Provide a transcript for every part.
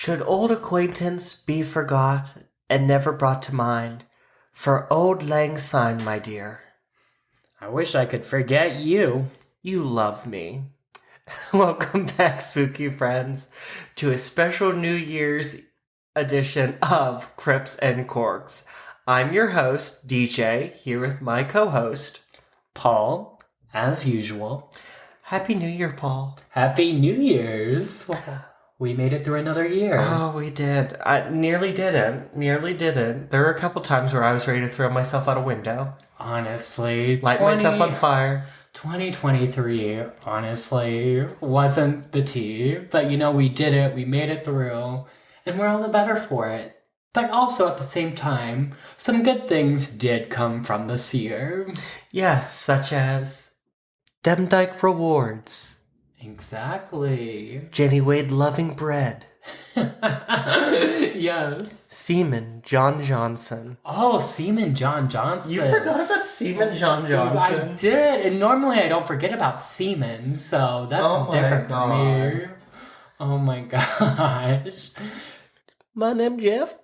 Should old acquaintance be forgot and never brought to mind, for old lang syne, my dear. I wish I could forget you. You love me. Welcome back, spooky friends, to a special New Year's edition of Crypts and Corks. I'm your host, DJ, here with my co-host, Paul, as usual. Happy New Year, Paul. Happy New Year's. We made it through another year. Oh, we did. I nearly didn't. There were a couple times where I was ready to throw myself out a window. Honestly. Light myself on fire. 2023, honestly, wasn't the tea. But, we did it. We made it through. And we're all the better for it. But also, at the same time, some good things did come from this year. Yes, such as Demdike Rewards. Exactly. Jenny Wade loving bread. Yes. Seaman John Johnson. Oh, Seaman John Johnson. You forgot about Seaman John Johnson. I did, and normally I don't forget about Seaman, so that's different for me. Oh my gosh. My name Jeff.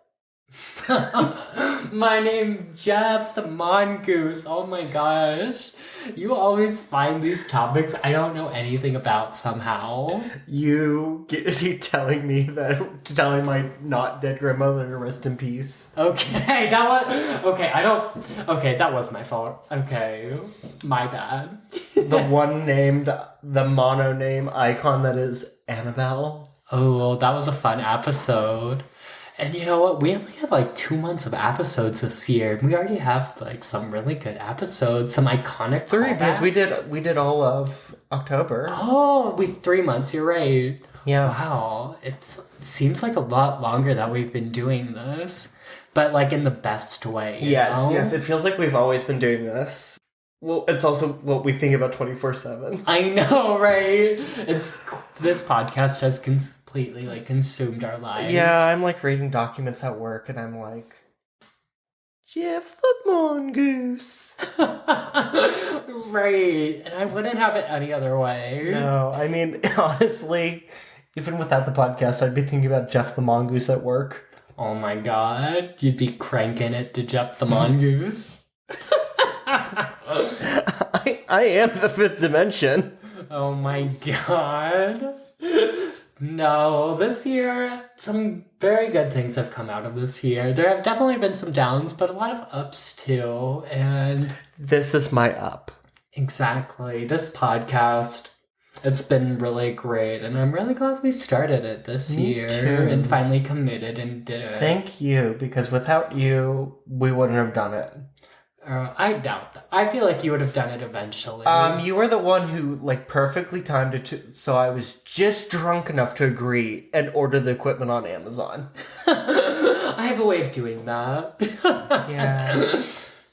My name Jeff the Mongoose. Oh my gosh. You always find these topics I don't know anything about somehow. You telling my not dead grandmother to rest in peace. Okay, that was my fault. Okay, my bad. The one named, the mono name icon that is Annabelle. Oh, that was a fun episode. And you know what? We only had 2 months of episodes this year. We already have some really good episodes, some iconic 3 because we did all of October. Oh, 3 months. You're right. Yeah. Wow. It seems like a lot longer that we've been doing this, but in the best way. Yes. It feels like we've always been doing this. Well, it's also what we think about 24/7. I know, right? This podcast has completely consumed our lives. Yeah, I'm reading documents at work and I'm like, Jeff the Mongoose. Right. And I wouldn't have it any other way. No, I mean, honestly, even without the podcast, I'd be thinking about Jeff the Mongoose at work. Oh my god. You'd be cranking it to Jeff the Mongoose. I am the fifth dimension. Oh my god. No, this year, some very good things have come out of this year. There have definitely been some downs, but a lot of ups too, and... This is my up. Exactly. This podcast, it's been really great, and I'm really glad we started it this year too. And finally committed and did it. Thank you, because without you, we wouldn't have done it. I doubt that. I feel like you would have done it eventually. You were the one who, perfectly timed it so I was just drunk enough to agree and order the equipment on Amazon. I have a way of doing that. Yeah.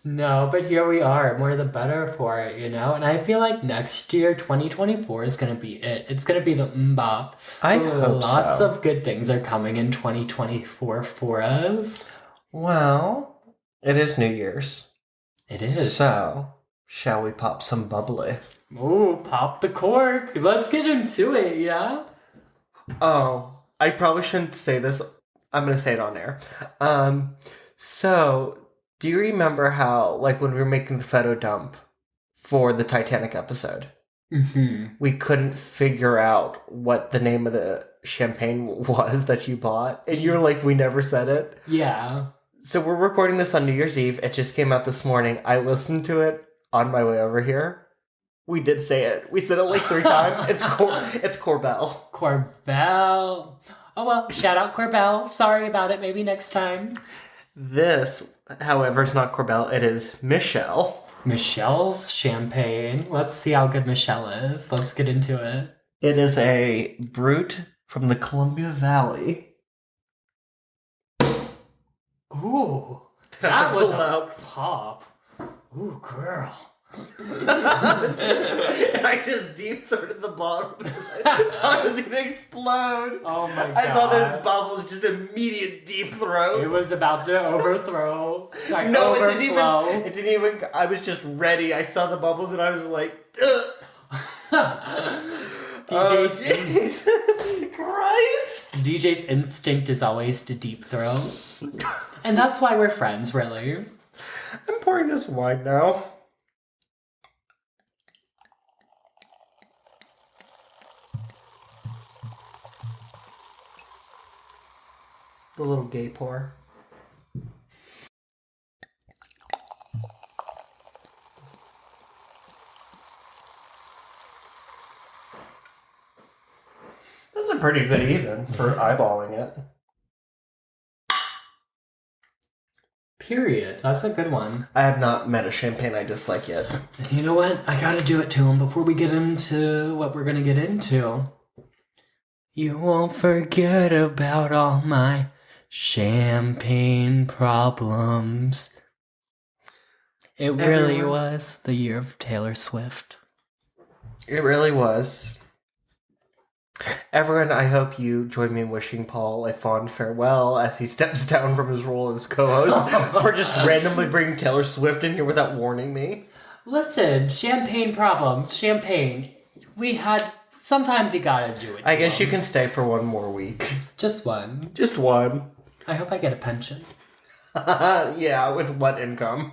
No, but here we are. More the better for it, And I feel like next year, 2024, is going to be it. It's going to be the mbop. I hope Lots of good things are coming in 2024 for us. Well, it is New Year's. It is. So, shall we pop some bubbly? Ooh, pop the cork. Let's get into it, yeah? Oh, I probably shouldn't say this. I'm going to say it on air. So, do you remember how, when we were making the photo dump for the Titanic episode, we couldn't figure out what the name of the champagne was that you bought? And you were like, we never said it? Yeah. So we're recording this on New Year's Eve. It just came out this morning. I listened to it on my way over here. We did say it. We said it 3 times. It's Corbel. Corbel. Oh, well, shout out Corbel. Sorry about it. Maybe next time. This, however, is not Corbel. It is Michelle. Michelle's champagne. Let's see how good Michelle is. Let's get into it. It is a brut from the Columbia Valley. Ooh, that was a loud pop. Ooh, girl. I just deep throated the bottom. I thought it was going to explode. Oh my god. I saw those bubbles, just immediate deep throat. It was about to overthrow. Sorry, no, overflow. It didn't even, I was just ready. I saw the bubbles and I was like, ugh. Oh, Jesus Christ! DJ's instinct is always to deep throat. And that's why we're friends, really. I'm pouring this wine now. The little gay pour. That's a pretty good even for eyeballing it. Period. That's a good one. I have not met a champagne I dislike yet. You know what? I gotta do it to him before we get into what we're gonna get into. You won't forget about all my champagne problems. It really was the year of Taylor Swift. It really was. Everyone, I hope you join me in wishing Paul a fond farewell as he steps down from his role as co-host for just randomly bringing Taylor Swift in here without warning me. Listen, champagne problems, champagne. Sometimes you gotta do it. I guess you can stay for one more week. Just one. Just one. I hope I get a pension. Yeah, with what income?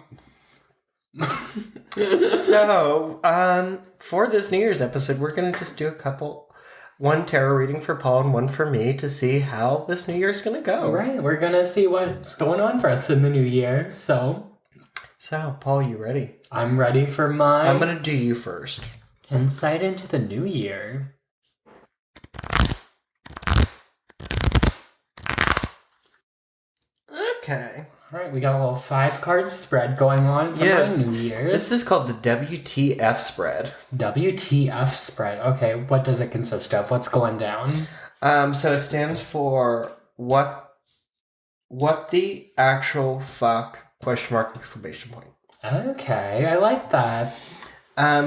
So, for this New Year's episode, we're going to just do one tarot reading for Paul and one for me to see how this New Year's going to go. Right, we're going to see what's going on for us in the new year, So, Paul, you ready? I'm ready for my... I'm going to do you first. Insight into the new year. Okay. All right, we got a little 5-card spread going on for my New Year's. This is called the WTF spread. WTF spread. Okay, what does it consist of? What's going down? So it stands for what the actual fuck ? Exclamation point. Okay, I like that.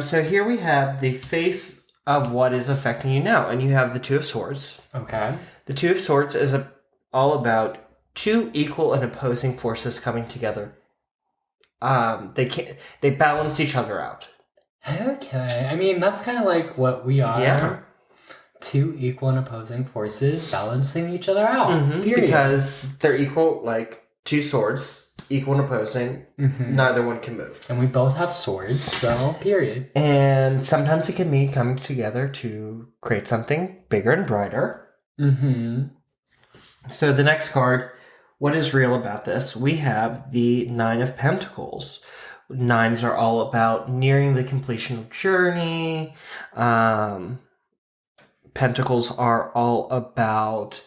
So here we have the face of what is affecting you now, and you have the Two of Swords. Okay. The Two of Swords is all about two equal and opposing forces coming together. They balance each other out. Okay. I mean, that's kind of like what we are. Yeah. Two equal and opposing forces balancing each other out. Mm-hmm, period. Because they're equal, like two swords, equal and opposing. Mm-hmm. Neither one can move. And we both have swords, so period. And sometimes it can mean coming together to create something bigger and brighter. Mm-hmm. So the next card, what is real about this? We have the Nine of Pentacles. Nines are all about nearing the completion of journey. Pentacles are all about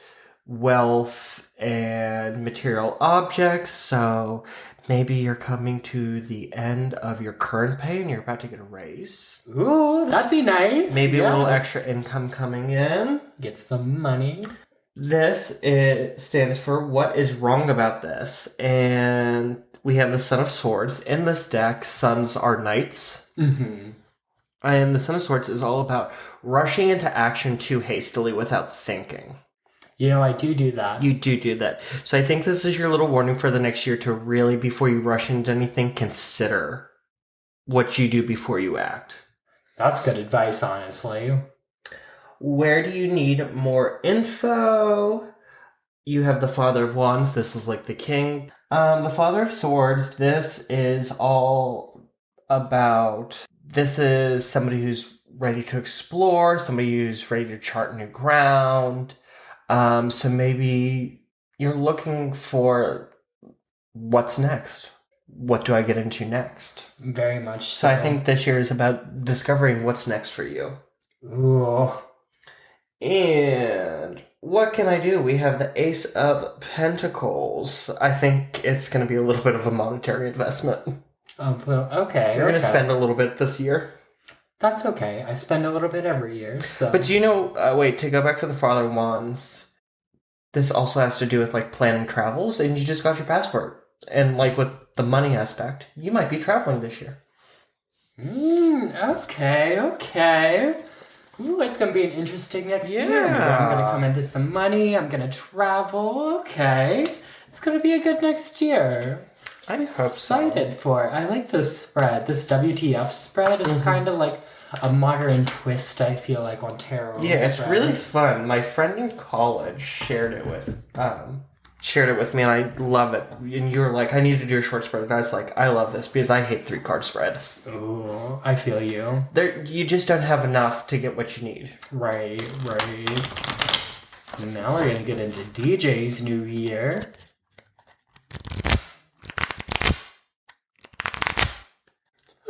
wealth and material objects. So maybe you're coming to the end of your current pay and you're about to get a raise. Ooh, that'd be nice. Maybe a little extra income coming in. Get some money. This stands for what is wrong about this. And we have the Son of Swords. In this deck, Sons are knights. Mm-hmm. And the Son of Swords is all about rushing into action too hastily without thinking. You know, I do that. You do that. So I think this is your little warning for the next year to really, before you rush into anything, consider what you do before you act. That's good advice, honestly. Where do you need more info? You have the Father of Wands. This is like the king. The Father of Swords, this is all about... This is somebody who's ready to explore, somebody who's ready to chart new ground. So maybe you're looking for what's next. What do I get into next? Very much so. I think this year is about discovering what's next for you. Ooh. And what can I do? We have the Ace of Pentacles. I think it's going to be a little bit of a monetary investment. Okay. You're going to spend a little bit this year. That's okay. I spend a little bit every year, so... But do you know... to go back to the Father of Wands, this also has to do with, like, planning travels, and you just got your passport. And, like, with the money aspect, you might be traveling this year. Okay. Ooh, it's going to be an interesting next year. Yeah. I'm going to come into some money. I'm going to travel. Okay. It's going to be a good next year. I hope excited for it. I like this spread, this WTF spread. It's kind of like a modern twist, I feel like, on tarot. Yeah, it's really fun. My friend in college shared it with me, and I love it. And you were like, I need to do a short spread. And I was like, I love this because I hate 3-card spreads. Ooh, I feel you. You just don't have enough to get what you need. Right. Now we're going to get into DJ's new year.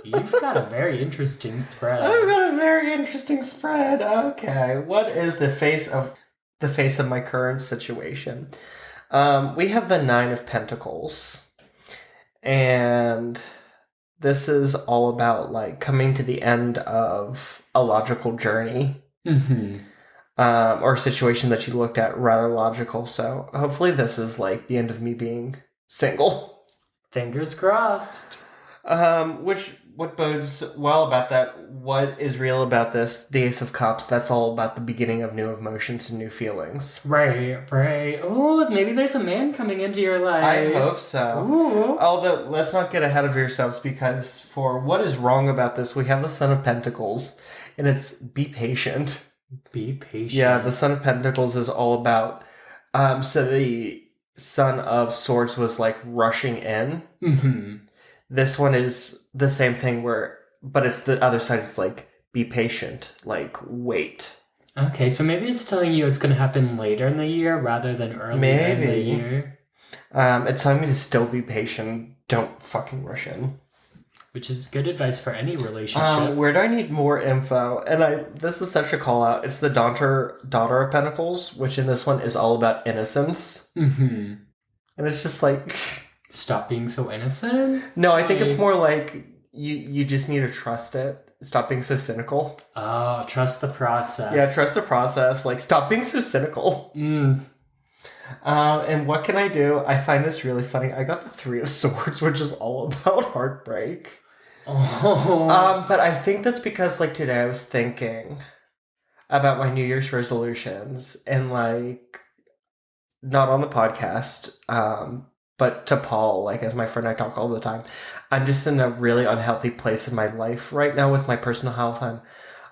You've got a very interesting spread. I've got a very interesting spread. Okay, what is the face of my current situation? We have the 9 of Pentacles, and this is all about like coming to the end of a logical journey, or a situation that you looked at rather logical. So hopefully, this is like the end of me being single. Fingers crossed. What bodes well about that? What is real about this? The Ace of Cups, that's all about the beginning of new emotions and new feelings. Right. Oh, maybe there's a man coming into your life. I hope so. Ooh. Although, let's not get ahead of yourselves, because for what is wrong about this, we have the Son of Pentacles, and it's be patient. Be patient. Yeah, the Son of Pentacles is all about... so the Son of Swords was like rushing in. Mm-hmm. This one is the same thing but it's the other side. It's like, be patient, like, wait. Okay, so maybe it's telling you it's going to happen later in the year rather than earlier in the year. It's telling me to still be patient. Don't fucking rush in. Which is good advice for any relationship. Where do I need more info? And this is such a call out. It's the daughter of Pentacles, which in this one is all about innocence. Mm-hmm. And it's just like... Stop being so innocent? No, I think it's more like you just need to trust it. Stop being so cynical. Oh, trust the process. Yeah, trust the process. Like, stop being so cynical. And what can I do? I find this really funny. I got the 3 of Swords, which is all about heartbreak. Oh. But I think that's because, like, today I was thinking about my New Year's resolutions, and, like, not on the podcast, but to Paul, like, as my friend, I talk all the time. I'm just in a really unhealthy place in my life right now with my personal health. I'm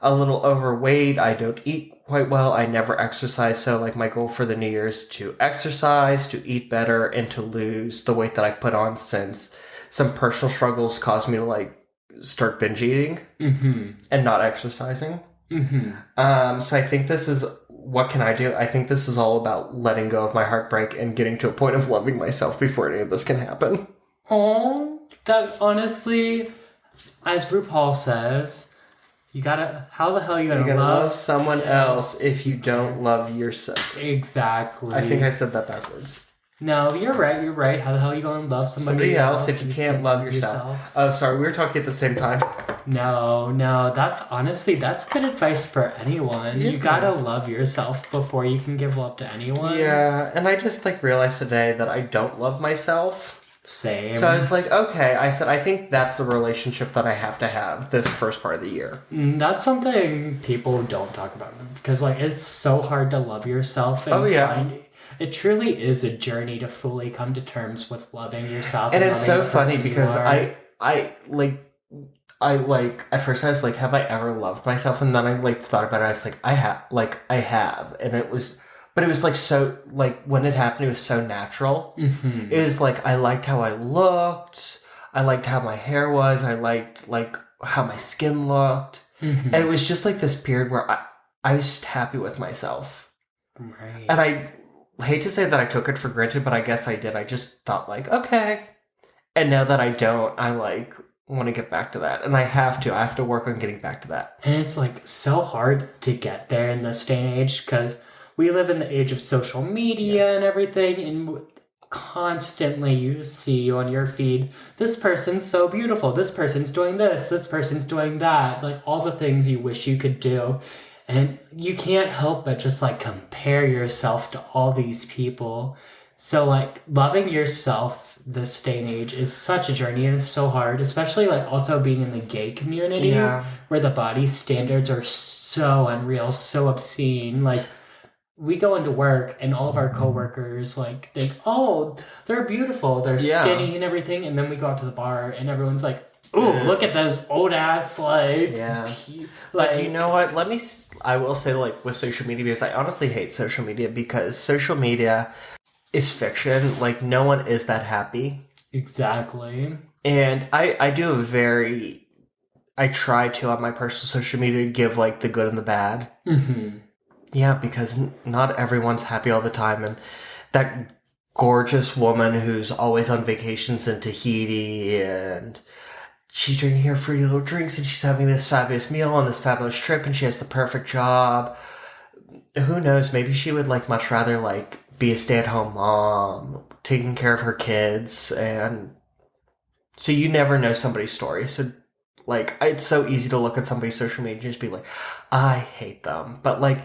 a little overweight. I don't eat quite well. I never exercise. So, like, my goal for the New Year is to exercise, to eat better, and to lose the weight that I've put on since some personal struggles caused me to, like, start binge eating and not exercising. So I think this is... What can I do? I think this is all about letting go of my heartbreak and getting to a point of loving myself before any of this can happen. Oh, that honestly, as RuPaul says, you gotta... How the hell are you gonna love someone else if you don't love yourself? Exactly. I think I said that backwards. No, you're right. How the hell are you going to love somebody else if you can't love yourself? Oh, sorry, we were talking at the same time. No, that's good advice for anyone. Yeah. You gotta love yourself before you can give love to anyone. Yeah, and I just, like, realized today that I don't love myself. Same. So I was like, okay, I said, I think that's the relationship that I have to have this first part of the year. That's something people don't talk about, because, like, it's so hard to love yourself and it truly is a journey to fully come to terms with loving yourself. And it's so funny because I at first I was like, have I ever loved myself? And then I, like, thought about it. I was like, I have. And it was, but it was, like, so, like, when it happened, it was so natural. It was like, I liked how I looked. I liked how my hair was. I liked, like, how my skin looked. And it was just, like, this period where I was just happy with myself. Right. And I hate to say that I took it for granted, but I guess I did. I just thought, like, okay. And now that I don't, I, like, want to get back to that. And I have to work on getting back to that. And it's, like, so hard to get there in this day and age, because we live in the age of social media and everything, and constantly you see on your feed, this person's so beautiful, this person's doing this person's doing that, like, all the things you wish you could do. And you can't help but just, like, compare yourself to all these people. So, like, loving yourself this day and age is such a journey, and it's so hard, especially, like, also being in the gay community where the body standards are so unreal, so obscene. Like, we go into work and all of our coworkers, like, think, oh, they're beautiful, they're skinny and everything. And then we go out to the bar and everyone's like, Ooh, look at those old ass, like... Yeah. Like, But you know what? I will say, like, with social media, because I honestly hate social media, because social media is fiction. Like, no one is that happy. Exactly. And I do I try to, on my personal social media, give, like, the good and the bad. Mm-hmm. Yeah, because not everyone's happy all the time. And that gorgeous woman who's always on vacations in Tahiti, and she's drinking her fruity little drinks, and she's having this fabulous meal on this fabulous trip, and she has the perfect job. Who knows? Maybe she would, like, much rather, like, be a stay-at-home mom, taking care of her kids, and so you never know somebody's story. So, like, it's so easy to look at somebody's social media and just be like, I hate them. But, like,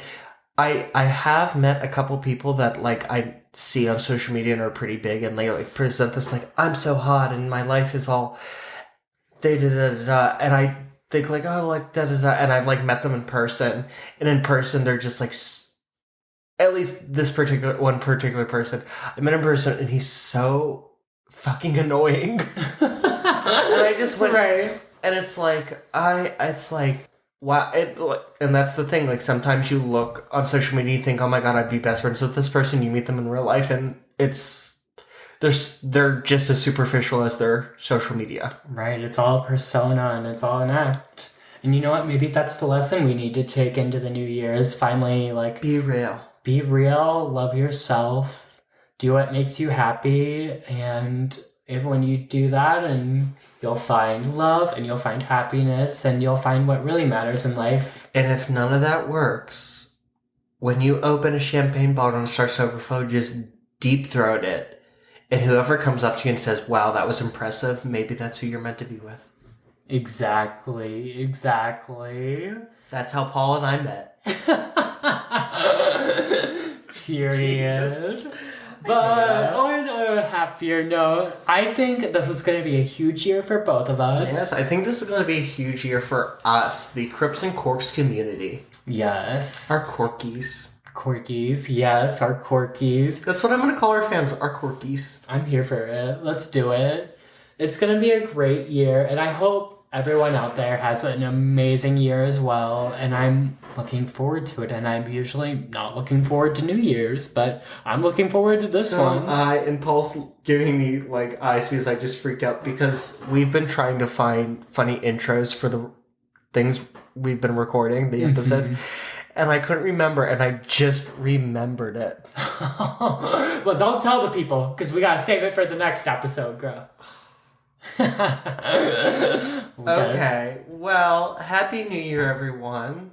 I have met a couple people that, like, I see on social media and are pretty big, and they, like, present this, like, I'm so hot and my life is all da da da da da, and I think, like, oh, like, da da da, and I've, like, met them in person, and in person they're just, like, at least this one particular person, I met in person, and he's so fucking annoying. And I just went, Right. and it's like, wow, and that's the thing, like, sometimes you look on social media and you think, oh my god, I'd be best friends with this person, you meet them in real life, and they're just as superficial as their social media. Right, it's all a persona and it's all an act. And you know what? Maybe that's the lesson we need to take into the new year is finally, like... Be real. Be real, love yourself, do what makes you happy, and when you do that, and you'll find love, and you'll find happiness, and you'll find what really matters in life. And if none of that works, when you open a champagne bottle and it starts to overflow, just deep throat it. And whoever comes up to you and says, wow, that was impressive, maybe that's who you're meant to be with. Exactly. That's how Paul and I met. Period. Jesus. But on a happier note, I think this is going to be a huge year for both of us. Yes, I think this is going to be a huge year for us, the Crypts and Corks community. Yes. Our Corkies. Corkies, yes, our Corkies. That's what I'm going to call our fans, our Corkies. I'm here for it. Let's do it. It's going to be a great year, and I hope everyone out there has an amazing year as well, and I'm looking forward to it, and I'm usually not looking forward to New Year's, but I'm looking forward to this one. And Paul's giving me, like, eyes because I just freaked out because we've been trying to find funny intros for the things we've been recording, the episodes, and I couldn't remember, and I just remembered it. Well, don't tell the people, because we gotta save it for the next episode, girl. Okay, well, Happy New Year, everyone.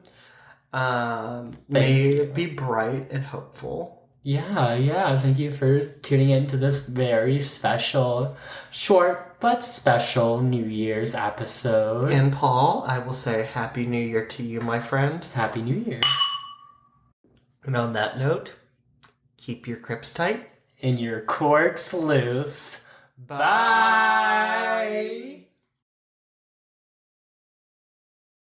May it be bright and hopeful. Yeah, thank you for tuning in to this very special, short but special New Year's episode. And Paul, I will say Happy New Year to you, my friend. Happy New Year. And on that note, keep your crypts tight. And your corks loose. Bye!